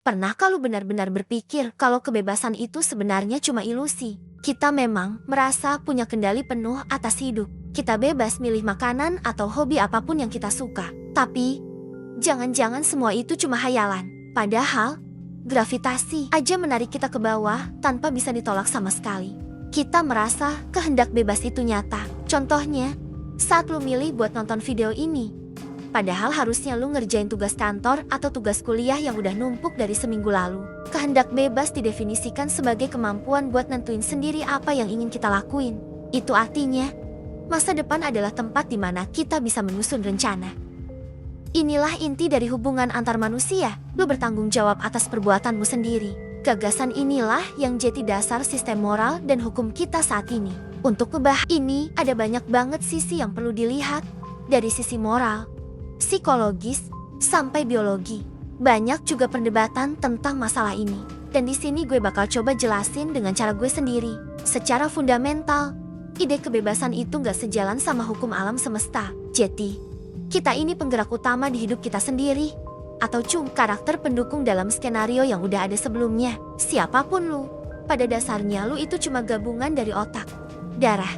Pernahkah lu benar-benar berpikir kalau kebebasan itu sebenarnya cuma ilusi? Kita memang merasa punya kendali penuh atas hidup. Kita bebas milih makanan atau hobi apapun yang kita suka. Tapi, jangan-jangan semua itu cuma hayalan. Padahal, gravitasi aja menarik kita ke bawah tanpa bisa ditolak sama sekali. Kita merasa kehendak bebas itu nyata. Contohnya, saat lu milih buat nonton video ini. Padahal harusnya lu ngerjain tugas kantor atau tugas kuliah yang udah numpuk dari seminggu lalu. Kehendak bebas didefinisikan sebagai kemampuan buat nentuin sendiri apa yang ingin kita lakuin. Itu artinya, masa depan adalah tempat di mana kita bisa menyusun rencana. Inilah inti dari hubungan antar manusia. Lu bertanggung jawab atas perbuatanmu sendiri. Gagasan inilah yang jadi dasar sistem moral dan hukum kita saat ini. Untuk ngebahas ini, ada banyak banget sisi yang perlu dilihat. Dari sisi moral, psikologis, sampai biologi. Banyak juga perdebatan tentang masalah ini. Dan di sini gue bakal coba jelasin dengan cara gue sendiri. Secara fundamental, ide kebebasan itu gak sejalan sama hukum alam semesta. Jadi, kita ini penggerak utama di hidup kita sendiri. Atau cuma karakter pendukung dalam skenario yang udah ada sebelumnya. Siapapun lu, pada dasarnya lu itu cuma gabungan dari otak, darah,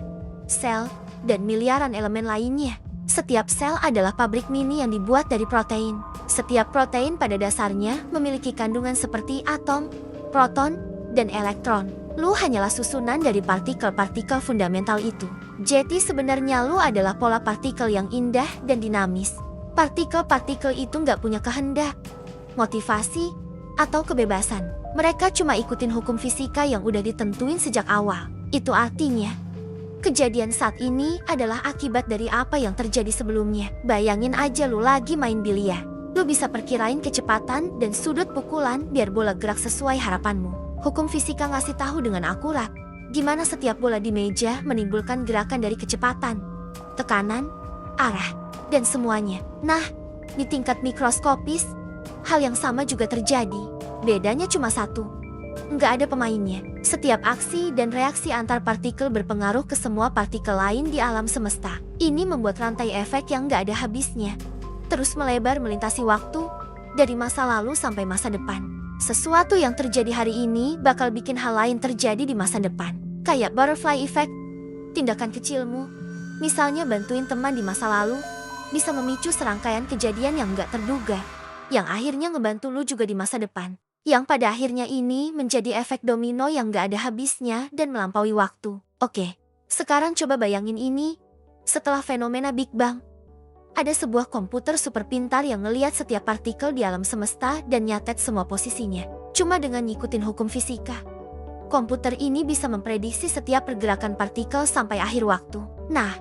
sel, dan miliaran elemen lainnya. Setiap sel adalah pabrik mini yang dibuat dari protein. Setiap protein pada dasarnya memiliki kandungan seperti atom, proton, dan elektron. Lu hanyalah susunan dari partikel-partikel fundamental itu. Jadi sebenarnya lu adalah pola partikel yang indah dan dinamis. Partikel-partikel itu nggak punya kehendak, motivasi, atau kebebasan. Mereka cuma ikutin hukum fisika yang udah ditentuin sejak awal. Itu artinya, kejadian saat ini adalah akibat dari apa yang terjadi sebelumnya. Bayangin aja lu lagi main biliar. Lu bisa perkirain kecepatan dan sudut pukulan biar bola gerak sesuai harapanmu. Hukum fisika ngasih tahu dengan akurat gimana setiap bola di meja menimbulkan gerakan dari kecepatan, tekanan, arah, dan semuanya. Nah, di tingkat mikroskopis, hal yang sama juga terjadi. Bedanya cuma satu. Nggak ada pemainnya. Setiap aksi dan reaksi antar partikel berpengaruh ke semua partikel lain di alam semesta. Ini membuat rantai efek yang nggak ada habisnya. Terus melebar melintasi waktu, dari masa lalu sampai masa depan. Sesuatu yang terjadi hari ini bakal bikin hal lain terjadi di masa depan. Kayak butterfly effect. Tindakan kecilmu, misalnya bantuin teman di masa lalu, bisa memicu serangkaian kejadian yang nggak terduga. Yang akhirnya ngebantu lu juga di masa depan. Yang pada akhirnya ini menjadi efek domino yang gak ada habisnya dan melampaui waktu. Oke, sekarang coba bayangin ini. Setelah fenomena Big Bang, ada sebuah komputer super pintar yang ngeliat setiap partikel di alam semesta dan nyatet semua posisinya. Cuma dengan ngikutin hukum fisika. Komputer ini bisa memprediksi setiap pergerakan partikel sampai akhir waktu. Nah,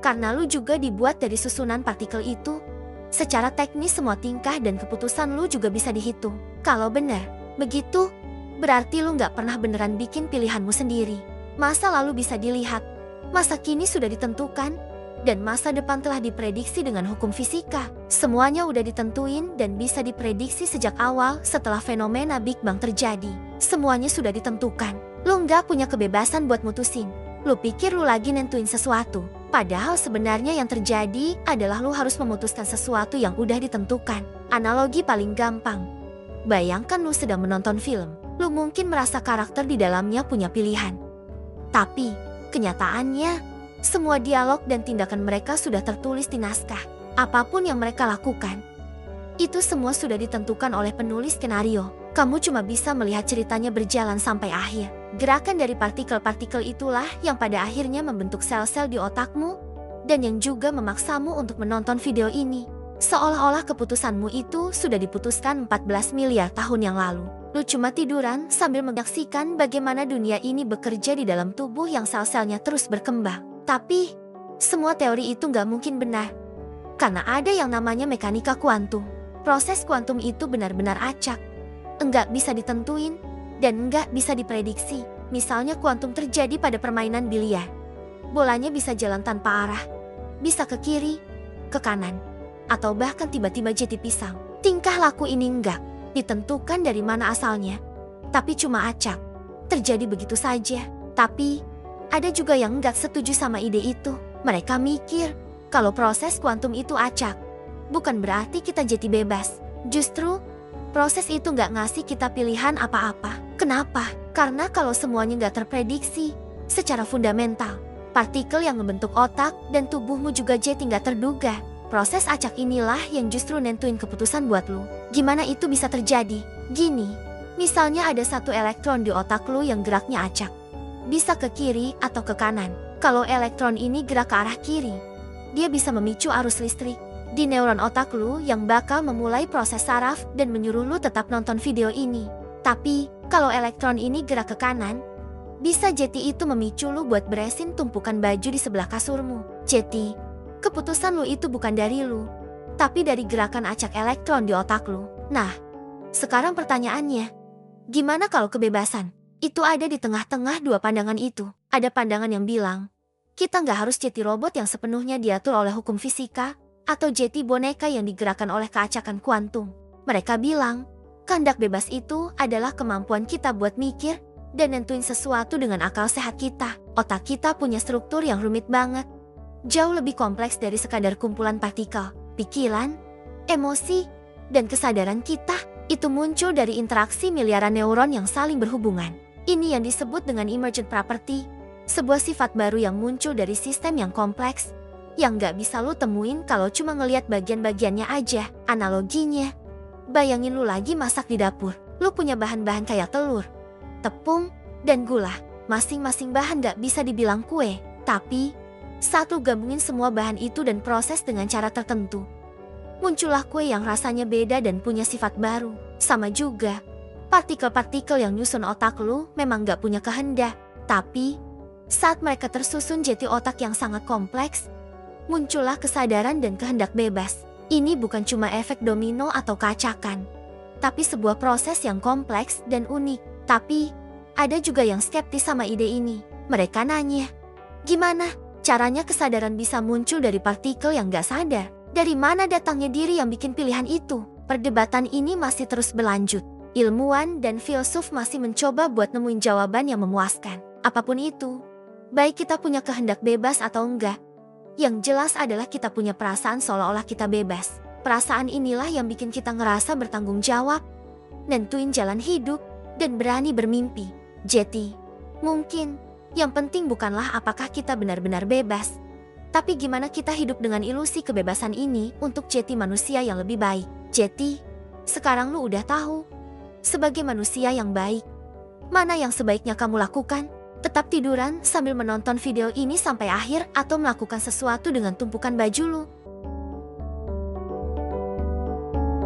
karena lu juga dibuat dari susunan partikel itu, secara teknis semua tingkah dan keputusan lu juga bisa dihitung. Kalau benar begitu, berarti lu gak pernah beneran bikin pilihanmu sendiri. Masa lalu bisa dilihat, masa kini sudah ditentukan, dan masa depan telah diprediksi dengan hukum fisika. Semuanya udah ditentuin dan bisa diprediksi sejak awal setelah fenomena Big Bang terjadi. Semuanya sudah ditentukan. Lu gak punya kebebasan buat mutusin. Lu pikir lu lagi nentuin sesuatu. Padahal sebenarnya yang terjadi adalah lu harus memutuskan sesuatu yang udah ditentukan. Analogi paling gampang. Bayangkan lu sedang menonton film. Lu mungkin merasa karakter di dalamnya punya pilihan. Tapi, kenyataannya, semua dialog dan tindakan mereka sudah tertulis di naskah. Apapun yang mereka lakukan, itu semua sudah ditentukan oleh penulis skenario. Kamu cuma bisa melihat ceritanya berjalan sampai akhir. Gerakan dari partikel-partikel itulah yang pada akhirnya membentuk sel-sel di otakmu dan yang juga memaksamu untuk menonton video ini. Seolah-olah keputusanmu itu sudah diputuskan 14 miliar tahun yang lalu. Lu cuma tiduran sambil menyaksikan bagaimana dunia ini bekerja di dalam tubuh yang sel-selnya terus berkembang. Tapi, semua teori itu nggak mungkin benar. Karena ada yang namanya mekanika kuantum. Proses kuantum itu benar-benar acak. Enggak bisa ditentuin, dan enggak bisa diprediksi. Misalnya kuantum terjadi pada permainan biliar. Bolanya bisa jalan tanpa arah. Bisa ke kiri, ke kanan. Atau bahkan tiba-tiba jadi pisang. Tingkah laku ini enggak ditentukan dari mana asalnya, tapi cuma acak. Terjadi begitu saja. Tapi, ada juga yang enggak setuju sama ide itu. Mereka mikir, kalau proses kuantum itu acak, bukan berarti kita jadi bebas. Justru, Proses itu nggak ngasih kita pilihan apa-apa. Kenapa? Karena kalau semuanya nggak terprediksi secara fundamental, partikel yang membentuk otak dan tubuhmu juga jadi nggak terduga. Proses acak inilah yang justru nentuin keputusan buat lu. Gimana itu bisa terjadi? Gini, misalnya ada satu elektron di otak lu yang geraknya acak. Bisa ke kiri atau ke kanan. Kalau elektron ini gerak ke arah kiri, dia bisa memicu arus listrik di neuron otak lu yang bakal memulai proses saraf dan menyuruh lu tetap nonton video ini. Tapi, kalau elektron ini gerak ke kanan, bisa jadi itu memicu lu buat beresin tumpukan baju di sebelah kasurmu. Jadi, keputusan lu itu bukan dari lu, tapi dari gerakan acak elektron di otak lu. Nah, sekarang pertanyaannya, gimana kalau kebebasan itu ada di tengah-tengah dua pandangan itu? Ada pandangan yang bilang, kita nggak harus jadi robot yang sepenuhnya diatur oleh hukum fisika, atau jadi boneka yang digerakkan oleh keacakan kuantum. Mereka bilang, kehendak bebas itu adalah kemampuan kita buat mikir dan nentuin sesuatu dengan akal sehat kita. Otak kita punya struktur yang rumit banget, jauh lebih kompleks dari sekadar kumpulan partikel. Pikiran, emosi, dan kesadaran kita itu muncul dari interaksi miliaran neuron yang saling berhubungan. Ini yang disebut dengan emergent property, sebuah sifat baru yang muncul dari sistem yang kompleks, yang nggak bisa lu temuin kalau cuma ngelihat bagian-bagiannya aja. Analoginya, bayangin lu lagi masak di dapur. Lu punya bahan-bahan kayak telur, tepung, dan gula. Masing-masing bahan nggak bisa dibilang kue, tapi saat lu gabungin semua bahan itu dan proses dengan cara tertentu, muncullah kue yang rasanya beda dan punya sifat baru. Sama juga, partikel-partikel yang nyusun otak lu memang nggak punya kehendak, tapi saat mereka tersusun jadi otak yang sangat kompleks, muncullah kesadaran dan kehendak bebas. Ini bukan cuma efek domino atau keacakan, tapi sebuah proses yang kompleks dan unik. Tapi, ada juga yang skeptis sama ide ini. Mereka nanya, gimana caranya kesadaran bisa muncul dari partikel yang gak sadar? Dari mana datangnya diri yang bikin pilihan itu? Perdebatan ini masih terus berlanjut. Ilmuwan dan filsuf masih mencoba buat nemuin jawaban yang memuaskan. Apapun itu, baik kita punya kehendak bebas atau enggak, yang jelas adalah kita punya perasaan seolah-olah kita bebas. Perasaan inilah yang bikin kita ngerasa bertanggung jawab, nentuin jalan hidup, dan berani bermimpi. Jadi, mungkin yang penting bukanlah apakah kita benar-benar bebas, tapi gimana kita hidup dengan ilusi kebebasan ini untuk jadi manusia yang lebih baik. Jadi, sekarang lu udah tahu, sebagai manusia yang baik, mana yang sebaiknya kamu lakukan? Tetap tiduran sambil menonton video ini sampai akhir atau melakukan sesuatu dengan tumpukan baju lu?